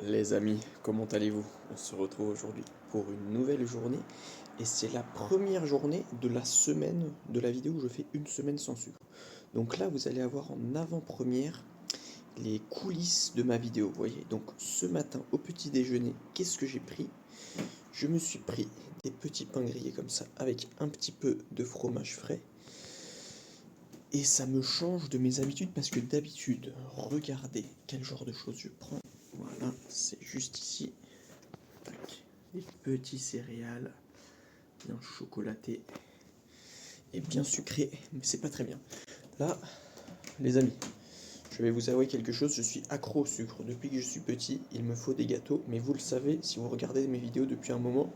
Les amis, comment allez-vous? On se retrouve aujourd'hui pour une nouvelle journée et c'est la première journée de la semaine de la vidéo où je fais une semaine sans sucre. Donc là, vous allez avoir en avant-première les coulisses de ma vidéo, vous voyez. Donc ce matin au petit déjeuner, qu'est-ce que j'ai pris? Je me suis pris des petits pains grillés comme ça avec un petit peu de fromage frais. Et ça me change de mes habitudes parce que d'habitude, regardez quel genre de choses je prends. Voilà, c'est juste ici. Tac. Des petits céréales, bien chocolatés et bien sucrés, mais c'est pas très bien. Là, les amis, je vais vous avouer quelque chose, je suis accro au sucre. Depuis que je suis petit, il me faut des gâteaux, mais vous le savez, si vous regardez mes vidéos depuis un moment,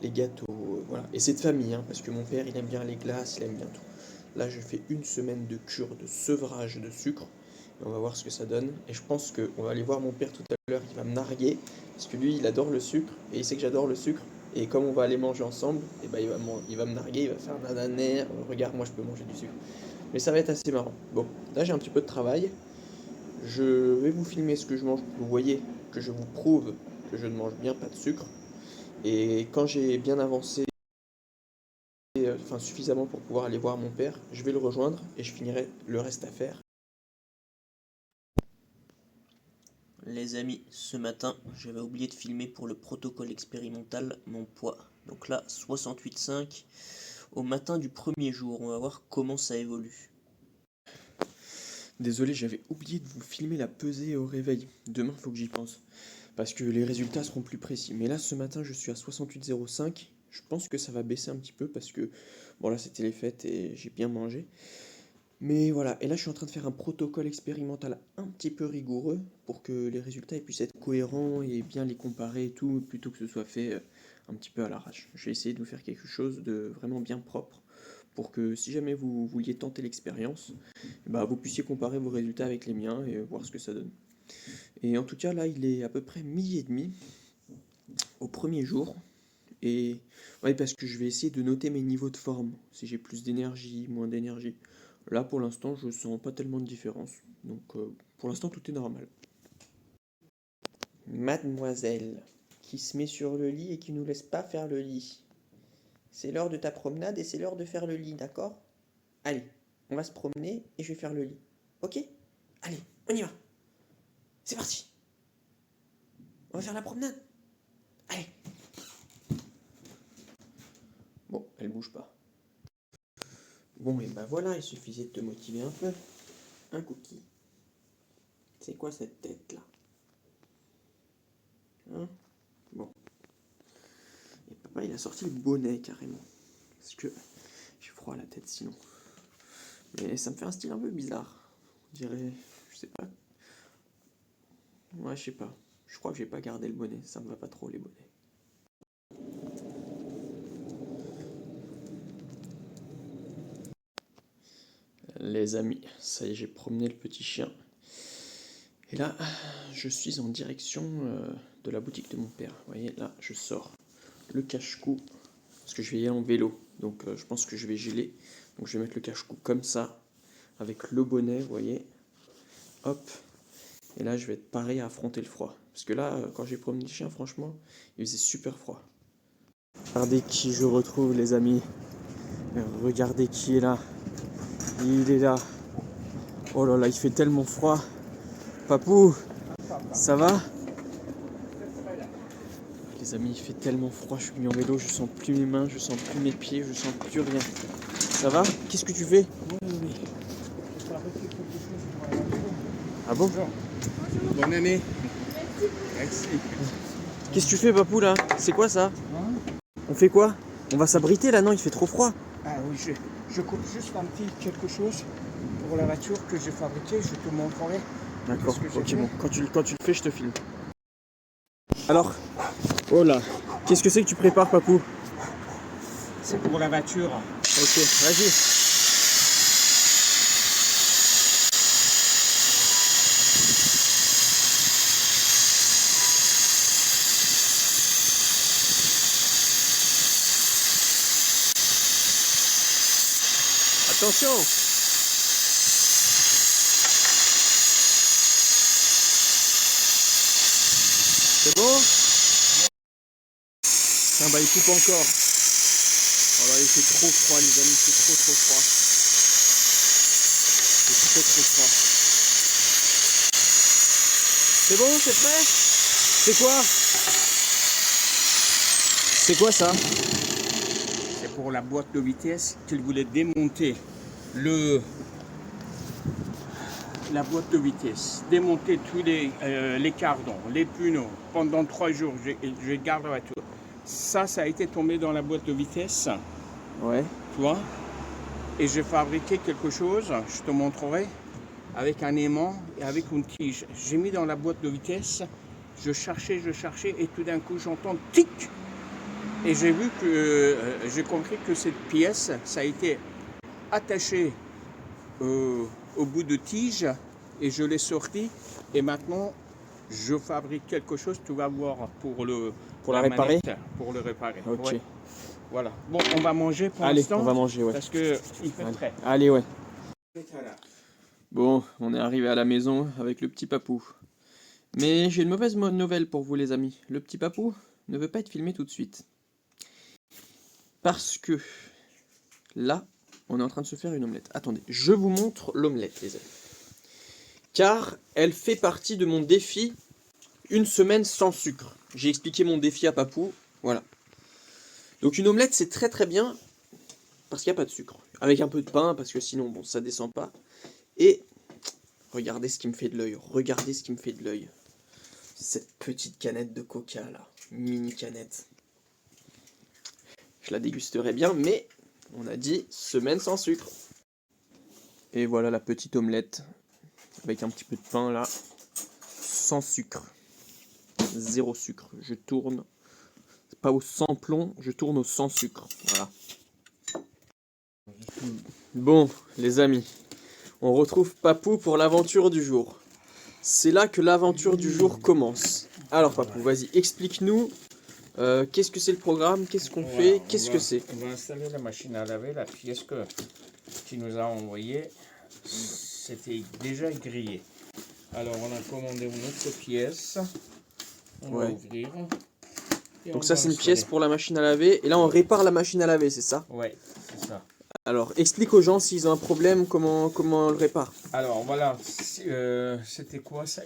les gâteaux, voilà. Et c'est de famille, hein, parce que mon père, il aime bien les glaces, il aime bien tout. Là, je fais une semaine de cure de sevrage de sucre. Et on va voir ce que ça donne. Et je pense qu'on va aller voir mon père tout à l'heure. Il va me narguer. Parce que lui, il adore le sucre. Et il sait que j'adore le sucre. Et comme on va aller manger ensemble, et ben il va me narguer. Il va faire nananer. Regarde, moi, je peux manger du sucre. Mais ça va être assez marrant. Bon, là, j'ai un petit peu de travail. Je vais vous filmer ce que je mange pour que vous voyez, que je vous prouve que je ne mange bien pas de sucre. Et quand j'ai bien avancé, enfin suffisamment pour pouvoir aller voir mon père, je vais le rejoindre et je finirai le reste à faire. Les amis, ce matin, j'avais oublié de filmer pour le protocole expérimental mon poids. Donc là, 68,5 au matin du premier jour. On va voir comment ça évolue. Désolé, j'avais oublié de vous filmer la pesée au réveil. Demain, il faut que j'y pense. Parce que les résultats seront plus précis. Mais là, ce matin, je suis à 68,05. Je pense que ça va baisser un petit peu parce que, bon là, c'était les fêtes et j'ai bien mangé. Mais voilà, et là je suis en train de faire un protocole expérimental un petit peu rigoureux pour que les résultats puissent être cohérents et bien les comparer et tout, plutôt que ce soit fait un petit peu à l'arrache. Je vais essayer de vous faire quelque chose de vraiment bien propre pour que si jamais vous vouliez tenter l'expérience, bah, vous puissiez comparer vos résultats avec les miens et voir ce que ça donne. Et en tout cas là il est à peu près 12h30 au premier jour. Et ouais, parce que je vais essayer de noter mes niveaux de forme, si j'ai plus d'énergie, moins d'énergie. Là, pour l'instant, je sens pas tellement de différence. Donc, pour l'instant, tout est normal. Mademoiselle, qui se met sur le lit et qui nous laisse pas faire le lit. C'est l'heure de ta promenade et c'est l'heure de faire le lit, d'accord? Allez, on va se promener et je vais faire le lit. Ok? Allez, on y va. C'est parti. On va faire la promenade. Allez. Bon, elle bouge pas. Bon, et ben voilà, il suffisait de te motiver un peu. Un cookie. C'est quoi cette tête là? Hein? Bon. Et papa il a sorti le bonnet carrément. Parce que j'ai froid à la tête sinon. Mais ça me fait un style un peu bizarre. On dirait. Je sais pas. Ouais, je sais pas. Je crois que j'ai pas gardé le bonnet. Ça me va pas trop les bonnets. Les amis, ça y est, j'ai promené le petit chien. Et là, je suis en direction de la boutique de mon père. Vous voyez, là, je sors le cache-cou. Parce que je vais y aller en vélo. Donc, je pense que je vais geler. Donc, je vais mettre le cache-cou comme ça. Avec le bonnet, vous voyez. Hop. Et là, je vais être pareil à affronter le froid. Parce que là, quand j'ai promené le chien, franchement, il faisait super froid. Regardez qui je retrouve, les amis. Regardez qui est là. Il est là. Oh là là, il fait tellement froid. Papou, ça va? Les amis, il fait tellement froid, je suis mis en vélo, je sens plus mes mains, je sens plus mes pieds, je sens plus rien. Ça va? Qu'est-ce que tu fais? Oui. Ah bon? Bonne année. Merci. Qu'est-ce que tu fais, Papou, là? C'est quoi ça? Hein? On fait quoi? On va s'abriter là, non? Il fait trop froid. Ah oui, je coupe juste un petit quelque chose pour la voiture que j'ai fabriquée, je te montrerai. D'accord, Qu'est-ce que ok, j'ai bon. fait? Quand tu le fais, je te filme. Alors, oh là, qu'est-ce que c'est que tu prépares, Papou? C'est pour la voiture. Ok, vas-y. Attention! C'est bon? Ah bah il coupe encore. Voilà, il fait trop froid les amis, c'est trop froid. C'est trop froid. C'est bon, c'est prêt? C'est quoi? C'est quoi ça? C'est pour la boîte de vitesse qu'il voulait démonter la boîte de vitesse, démonter tous les cardons, les pneus. Pendant 3 jours, je garde la voiture. Ça a été tombé dans la boîte de vitesse. Ouais. Tu vois? Et j'ai fabriqué quelque chose, je te montrerai, avec un aimant et avec une tige. J'ai mis dans la boîte de vitesse, je cherchais, et tout d'un coup j'entends tic. Et j'ai vu que, j'ai compris que cette pièce, ça a été attaché au bout de tige et je l'ai sorti. Et maintenant, je fabrique quelque chose, tu vas voir, pour la réparer manette, pour le réparer. Ok. Ouais. Voilà. Bon, on va manger pour Allez, l'instant. on va manger, ouais. Parce que il fait frais. Allez, ouais. Bon, on est arrivé à la maison avec le petit papou. Mais j'ai une mauvaise nouvelle pour vous les amis. Le petit papou ne veut pas être filmé tout de suite. Parce que là, on est en train de se faire une omelette. Attendez, je vous montre l'omelette les amis. Car elle fait partie de mon défi une semaine sans sucre. J'ai expliqué mon défi à papou, voilà. Donc une omelette c'est très bien parce qu'il n'y a pas de sucre. Avec un peu de pain parce que sinon bon ça descend pas. Et regardez ce qui me fait de l'œil, regardez ce qui me fait de l'œil. Cette petite canette de coca là, mini canette. Je la dégusterai bien mais on a dit semaine sans sucre. Et voilà la petite omelette avec un petit peu de pain là, sans sucre. 0 sucre, je tourne pas au sans plomb, je tourne au sans sucre, voilà. Bon, les amis, on retrouve Papou pour l'aventure du jour. C'est là que l'aventure du jour commence. Alors Papou, vas-y, explique-nous, qu'est-ce que c'est le programme, qu'est-ce qu'on fait, qu'est-ce que c'est? On va installer la machine à laver, la pièce que tu nous as envoyée, c'était déjà grillé. Alors on a commandé une autre pièce, on va ouvrir. Donc ça c'est une pièce pour la machine à laver, et là on répare la machine à laver, c'est ça? Ouais, c'est ça. Alors explique aux gens s'ils ont un problème, comment on le répare. Alors voilà, c'était quoi ça,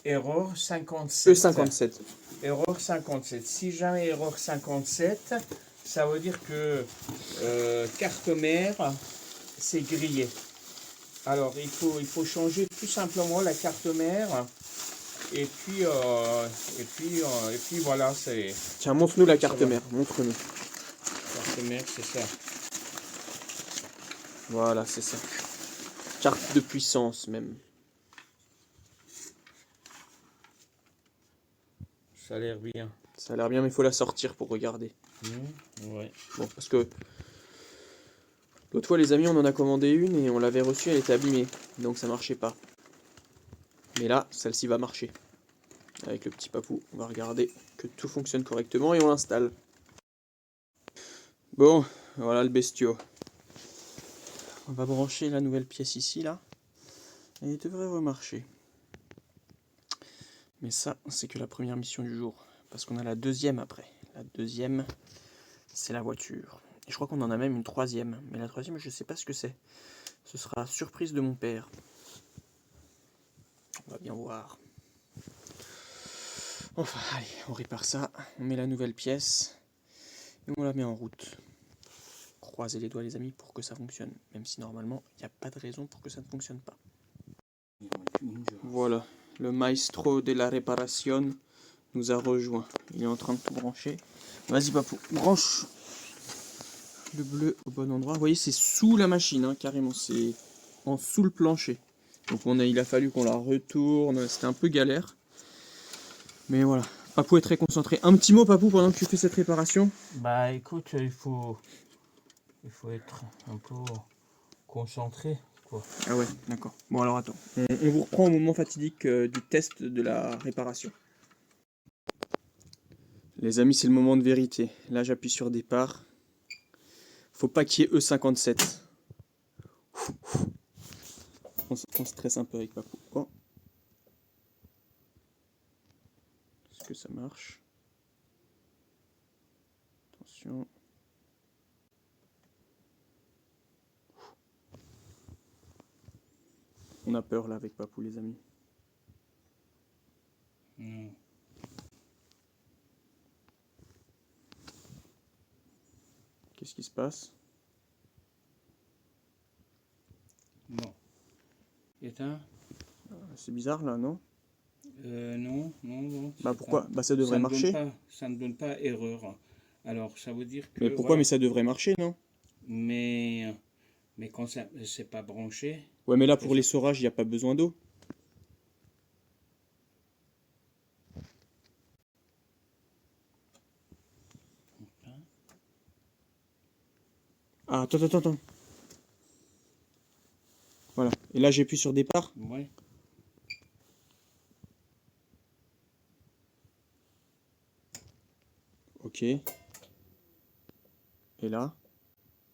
erreur 57. E57. Erreur 57. Si jamais erreur 57, ça veut dire que carte mère, c'est grillé. Alors il faut changer tout simplement la carte mère. Et puis voilà, c'est... Tiens, montre-nous la carte mère, montre-nous. Carte mère, c'est ça. Voilà, c'est ça. Carte de puissance même. Ça a l'air bien. Ça a l'air bien, mais il faut la sortir pour regarder. Ouais. Bon, parce que l'autre fois, les amis, on en a commandé une et on l'avait reçue, elle était abîmée. Donc ça marchait pas. Mais là, celle-ci va marcher. Avec le petit papou, on va regarder que tout fonctionne correctement et on l'installe. Bon, voilà le bestiau. On va brancher la nouvelle pièce ici, là. Et il devrait remarcher. Mais ça, c'est que la première mission du jour. Parce qu'on a la deuxième après. La deuxième, c'est la voiture. Et je crois qu'on en a même une troisième. Mais la troisième, je ne sais pas ce que c'est. Ce sera surprise de mon père. On va bien voir. Enfin, allez, on répare ça. On met la nouvelle pièce. Et on la met en route. Croisez les doigts les amis pour que ça fonctionne. Même si normalement, il n'y a pas de raison pour que ça ne fonctionne pas. Voilà, le maestro de la réparation nous a rejoint. Il est en train de tout brancher. Vas-y papou, branche le bleu au bon endroit. Vous voyez, c'est sous la machine, hein, carrément. C'est en sous le plancher. Donc il a fallu qu'on la retourne. C'était un peu galère. Mais voilà, Papou est très concentré. Un petit mot papou pendant que tu fais cette réparation? Bah écoute, il faut être un peu concentré, quoi. Ah ouais, d'accord. Bon alors attends, on vous reprend au moment fatidique du test de la réparation. Les amis, c'est le moment de vérité. Là, j'appuie sur départ. Faut pas qu'il y ait E57. On stresse un peu avec Papou. Oh. Est-ce que ça marche? Attention. On a peur là avec Papou, les amis. Non. Qu'est-ce qui se passe? Bon. Éteins. C'est bizarre là, non? Non. Bah c'est pourquoi? pas- Bah ça devrait marcher. Ça ne donne pas erreur. Alors, ça veut dire que... Mais pourquoi? voilà. Mais ça devrait marcher, non? Mais quand ça c'est pas branché, Ouais, mais là pour l'essorage, il n'y a pas besoin d'eau. Ah, attends. Voilà. Et là, j'appuie sur départ. ouais. Ok. Et là.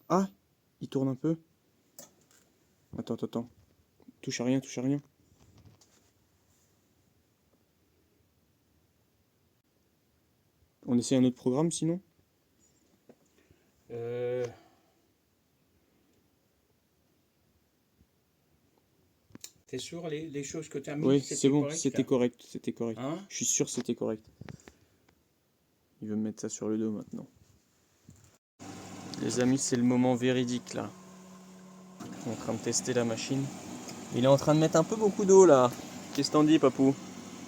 Ah, il tourne un peu. Attends. Touche à rien. On essaie un autre programme sinon? T'es sûr les choses que tu as mis, Oui, c'était c'est bon, correct? c'était correct. Hein? Je suis sûr c'était correct. Il veut me mettre ça sur le dos maintenant. Les amis, c'est le moment véridique là. On est en train de tester la machine. Il est en train de mettre un peu beaucoup d'eau là. Qu'est-ce que t'en dis, Papou?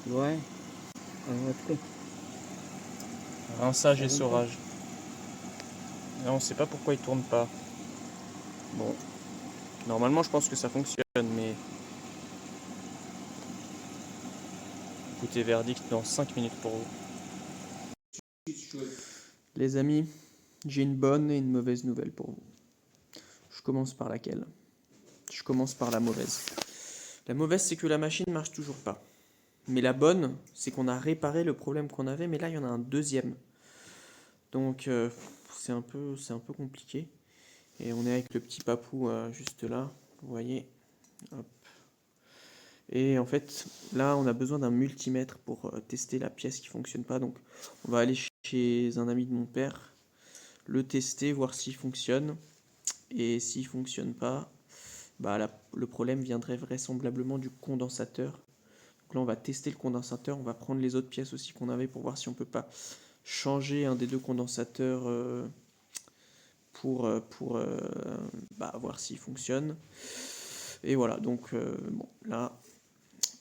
Ouais. Rinçage et essorage. Là, on sait pas pourquoi il tourne pas. Bon. Normalement, je pense que ça fonctionne, mais... Écoutez, verdict dans 5 minutes pour vous. Les amis, j'ai une bonne et une mauvaise nouvelle pour vous. Je commence par laquelle? Je commence par la mauvaise. La mauvaise, c'est que la machine ne marche toujours pas. Mais la bonne, c'est qu'on a réparé le problème qu'on avait, mais là, il y en a un deuxième. Donc, c'est un peu compliqué. Et on est avec le petit Papou juste là, vous voyez. Hop. Et en fait, là, on a besoin d'un multimètre pour tester la pièce qui ne fonctionne pas. Donc, on va aller chez un ami de mon père, le tester, voir s'il fonctionne. Et s'il ne fonctionne pas, bah, le problème viendrait vraisemblablement du condensateur. Donc là, on va tester le condensateur. On va prendre les autres pièces aussi qu'on avait pour voir si on ne peut pas changer un des deux condensateurs pour voir s'il fonctionne. Et voilà, donc bon, là,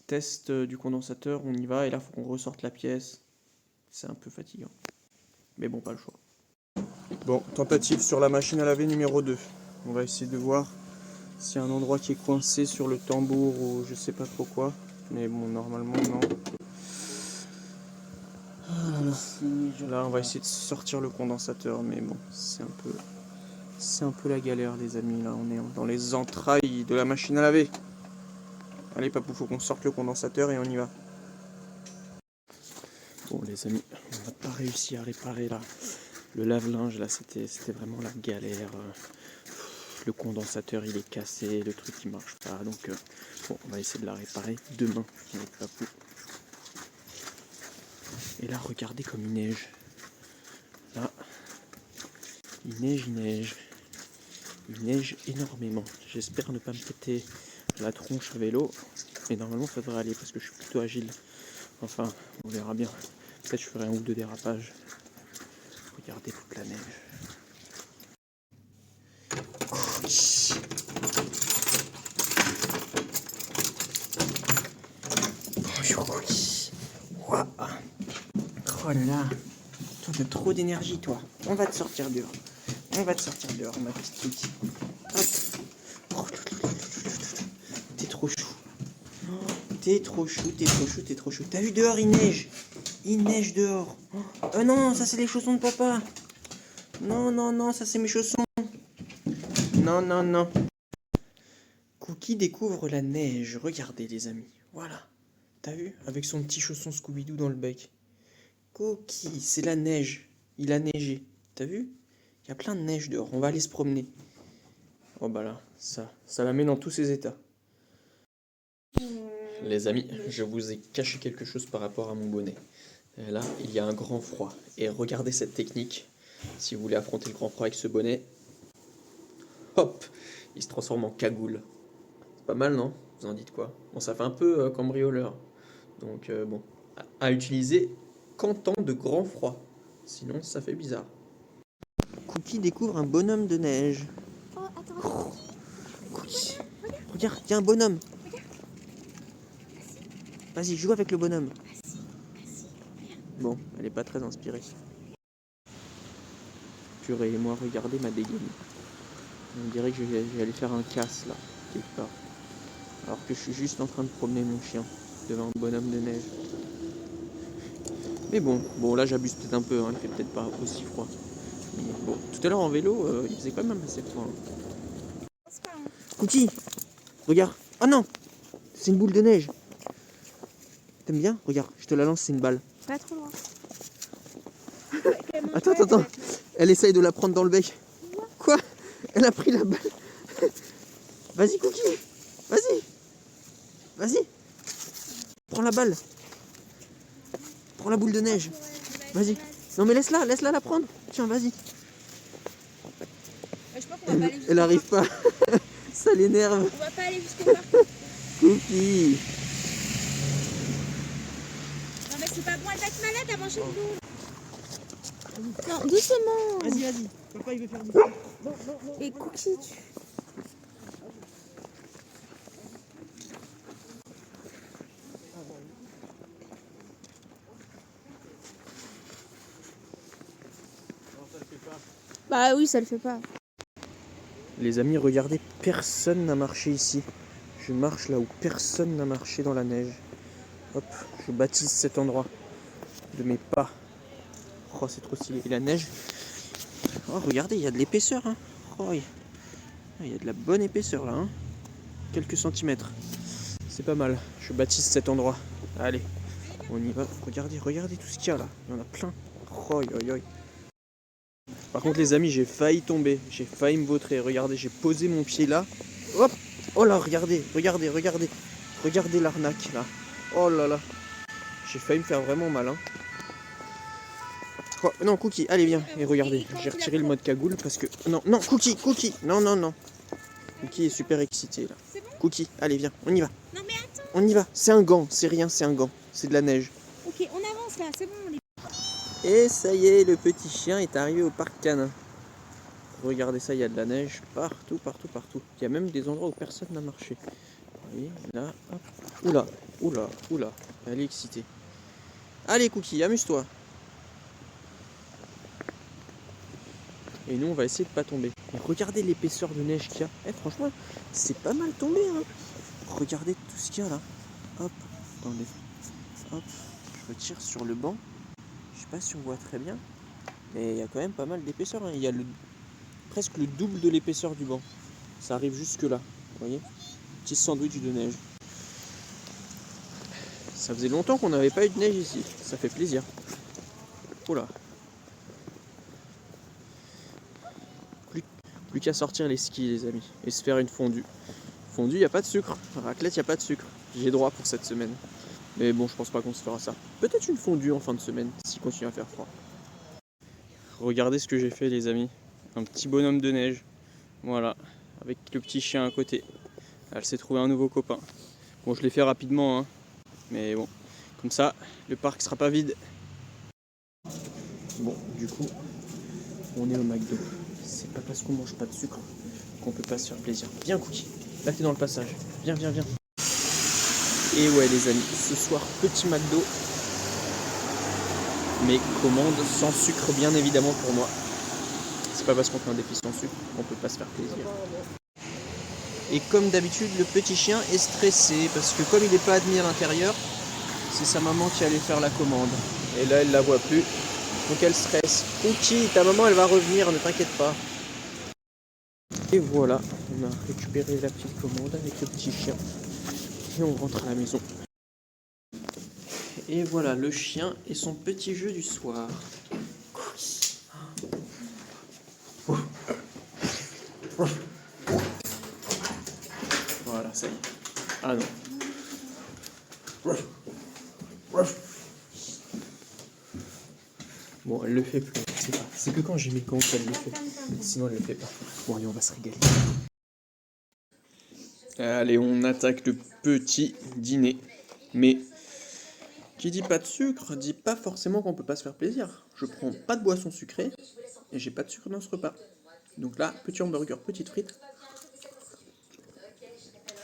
test du condensateur, on y va, et là, il faut qu'on ressorte la pièce. C'est un peu fatigant. Mais bon, pas le choix. Bon, tentative sur la machine à laver numéro 2. On va essayer de voir s'il y a un endroit qui est coincé sur le tambour ou je sais pas trop quoi. Mais bon, normalement, non. Là, on va essayer de sortir le condensateur, mais bon, c'est un peu la galère, les amis. Là, on est dans les entrailles de la machine à laver. Allez, Papou, faut qu'on sorte le condensateur et on y va. Bon, les amis, on n'a pas réussi à réparer là. Le lave-linge, là, c'était vraiment la galère. Le condensateur, il est cassé, le truc, il marche pas. Donc, bon, on va essayer de la réparer demain avec Papou. Et là, regardez comme il neige. Là, il neige. Il neige énormément. J'espère ne pas me péter la tronche à vélo. Mais normalement, ça devrait aller parce que je suis plutôt agile. Enfin, on verra bien. Peut-être je ferai un ou deux dérapages. Regardez toute la neige. Bonjour, Cookie. Ouah. Oh là là. Toi, t'as trop d'énergie, toi. On va te sortir dehors. Ma petite Cookie. Hop. T'es trop chou. T'es trop chou. T'as vu dehors, il neige. Il neige dehors. Oh non, ça c'est les chaussons de papa. Non, ça c'est mes chaussons. Non. Cookie découvre la neige. Regardez, les amis. Voilà. T'as vu? Avec son petit chausson Scooby-Doo dans le bec. Cookie, c'est la neige. Il a neigé. T'as vu? Il y a plein de neige dehors. On va aller se promener. Oh bah là, ça la met dans tous ses états. Les amis, je vous ai caché quelque chose par rapport à mon bonnet. Et là, il y a un grand froid. Et regardez cette technique. Si vous voulez affronter le grand froid avec ce bonnet, hop, il se transforme en cagoule. C'est pas mal, non? Vous en dites quoi? Bon, ça fait un peu cambrioleur. Donc bon, à utiliser qu'en temps de grand froid. Sinon, ça fait bizarre. Cookie découvre un bonhomme de neige. Oh, attends. Cookie, regarde, il y a un bonhomme. Regarde. Vas-y, joue avec le bonhomme. Assis. Bon, elle est pas très inspirée. Purée, et moi, regardez ma dégaine. On dirait que je vais aller faire un casse là, quelque part. Alors que je suis juste en train de promener mon chien devant un bonhomme de neige. Mais bon, là j'abuse peut-être un peu, hein, il fait peut-être pas aussi froid. Mais bon, tout à l'heure en vélo, il faisait quand même assez froid. Hein. Cookie, regarde. Oh non, c'est une boule de neige. T'aimes bien? Regarde, je te la lance, c'est une balle. Pas trop loin. Attends. Elle essaye de la prendre dans le bec. Quoi? Elle a pris la balle. Vas-y, Cookie. Vas-y. Prends la balle. Prends la boule de neige. Vas-y. Non mais laisse-la la prendre. Tiens, vas-y. Je pense qu'on va pas aller jusqu'au Elle arrive parc. pas. Ça l'énerve. On va pas aller jusqu'au parc. Cookie. Non mais c'est pas bon, elle va être malade à manger de l'eau. Non, doucement. Vas-y. Papa, il veut faire du Et Cookie, Bah oui, ça le fait pas. Les amis, regardez, personne n'a marché ici. Je marche là où personne n'a marché dans la neige. Hop, je baptise cet endroit de mes pas. Oh, c'est trop stylé. Et la neige. Oh, regardez, il y a de l'épaisseur. Hein. Oh, il y a de la bonne épaisseur là. Hein. Quelques centimètres. C'est pas mal. Je baptise cet endroit. Allez, on y va. Regardez tout ce qu'il y a là. Il y en a plein. Oh, Par contre, les amis, j'ai failli tomber. J'ai failli me vautrer. Regardez, j'ai posé mon pied là. Hop. Oh là, regardez. Regardez l'arnaque là. Oh là là. J'ai failli me faire vraiment mal. Hein. Oh, non, Cookie, allez, viens. Et regardez, j'ai retiré le mode cagoule parce que... Non, Cookie. Non. Cookie est super excité là. Cookie, allez, viens, on y va. Non mais attends. On y va. C'est un gant, c'est rien, c'est un gant. C'est de la neige. Ok, on avance là, c'est bon. Et ça y est, le petit chien est arrivé au parc canin. Regardez ça, il y a de la neige partout. Il y a même des endroits où personne n'a marché. Vous voyez, là, hop. Oula. Elle est excitée. Allez, Cookie, amuse-toi. Et nous, on va essayer de pas tomber. Et regardez l'épaisseur de neige qu'il y a. Franchement, c'est pas mal tombé. Hein. Regardez tout ce qu'il y a là. Hop, attendez. Hop, je retire sur le banc. Je sais pas si on voit très bien. Mais il y a quand même pas mal d'épaisseur. Hein. Il y a presque le double de l'épaisseur du banc. Ça arrive jusque là. Vous voyez? Petit sandwich de neige. Ça faisait longtemps qu'on n'avait pas eu de neige ici. Ça fait plaisir. Oula. Plus qu'à sortir les skis, les amis, et se faire une fondue. Fondue, il n'y a pas de sucre. Raclette, il n'y a pas de sucre. J'ai droit pour cette semaine. Mais bon, je pense pas qu'on se fera ça. Peut-être une fondue en fin de semaine, s'il continue à faire froid. Regardez ce que j'ai fait, les amis. Un petit bonhomme de neige. Voilà, avec le petit chien à côté. Elle s'est trouvé un nouveau copain. Bon, je l'ai fait rapidement, hein. Mais bon, comme ça, le parc sera pas vide. Bon, du coup, on est au McDo. C'est pas parce qu'on mange pas de sucre qu'on peut pas se faire plaisir. Viens, Cookie, là t'es dans le passage. Viens. Et ouais, les amis, ce soir, petit McDo. Mais commande sans sucre, bien évidemment, pour moi. C'est pas parce qu'on fait un défi sans sucre qu'on peut pas se faire plaisir. Et comme d'habitude, le petit chien est stressé parce que comme il n'est pas admis à l'intérieur, c'est sa maman qui allait faire la commande. Et là, elle la voit plus. Donc elle stresse. Cookie, ta maman elle va revenir, ne t'inquiète pas. Et voilà, on a récupéré la petite commande avec le petit chien. Et on rentre à la maison. Et voilà le chien et son petit jeu du soir. Cookie. Voilà, ça y est. Ah non. Bon, elle le fait plus, c'est pas. C'est que quand j'ai mes comptes qu'elle le fait. Sinon, elle le fait pas. Bon, allez, on va se régaler. Allez, on attaque le petit dîner. Mais qui dit pas de sucre, dit pas forcément qu'on peut pas se faire plaisir. Je prends pas de boisson sucrée et j'ai pas de sucre dans ce repas. Donc là, petit hamburger, petite frite.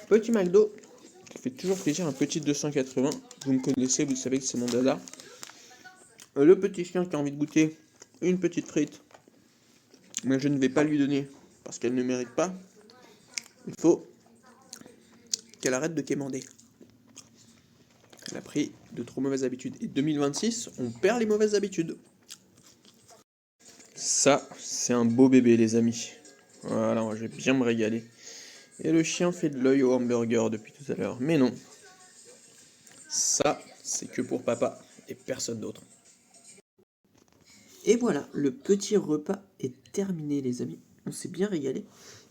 Petit McDo, ça fait toujours plaisir, un petit 280. Vous me connaissez, vous savez que c'est mon dada. Le petit chien qui a envie de goûter une petite frite, mais je ne vais pas lui donner parce qu'elle ne mérite pas. Il faut qu'elle arrête de quémander. Elle a pris de trop mauvaises habitudes. Et 2026, on perd les mauvaises habitudes. Ça, c'est un beau bébé, les amis. Voilà, moi, je vais bien me régaler. Et le chien fait de l'œil au hamburger depuis tout à l'heure. Mais non. Ça, c'est que pour papa et personne d'autre. Et voilà, le petit repas est terminé, les amis. On s'est bien régalé.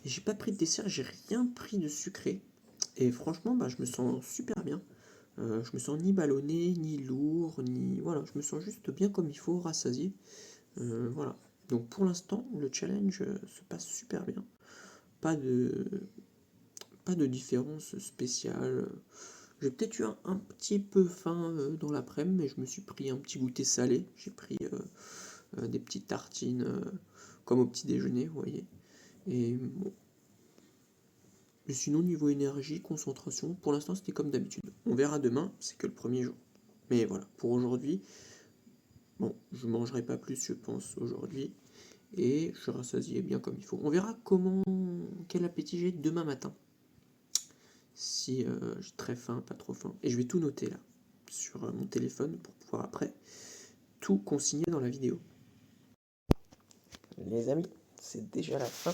Et j'ai pas pris de dessert, j'ai rien pris de sucré. Et franchement, je me sens super bien. Je me sens ni ballonné, ni lourd, ni... Voilà, je me sens juste bien comme il faut, rassasié. Voilà. Donc pour l'instant, le challenge se passe super bien. Pas de, pas de différence spéciale. J'ai peut-être eu un petit peu faim dans l'après-midi, mais je me suis pris un petit goûter salé. J'ai pris des petites tartines comme au petit déjeuner, vous voyez. Et bon. Mais sinon, niveau énergie, concentration, pour l'instant, c'était comme d'habitude. On verra demain, c'est que le premier jour. Mais voilà, pour aujourd'hui, bon, je mangerai pas plus, je pense, aujourd'hui. Et je suis rassasié bien comme il faut. On verra quel appétit j'ai demain matin. Si j'ai très faim, pas trop faim. Et je vais tout noter là, sur mon téléphone, pour pouvoir après tout consigner dans la vidéo. Les amis, c'est déjà la fin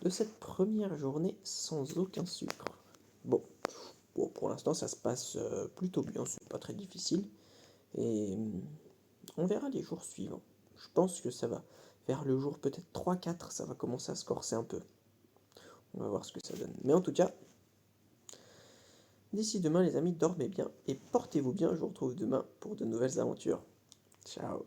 de cette première journée sans aucun sucre. Bon, pour l'instant ça se passe plutôt bien, c'est pas très difficile. Et on verra les jours suivants. Je pense que ça va, vers le jour peut-être 3-4, ça va commencer à se corser un peu. On va voir ce que ça donne. Mais en tout cas, d'ici demain les amis, dormez bien et portez-vous bien. Je vous retrouve demain pour de nouvelles aventures. Ciao.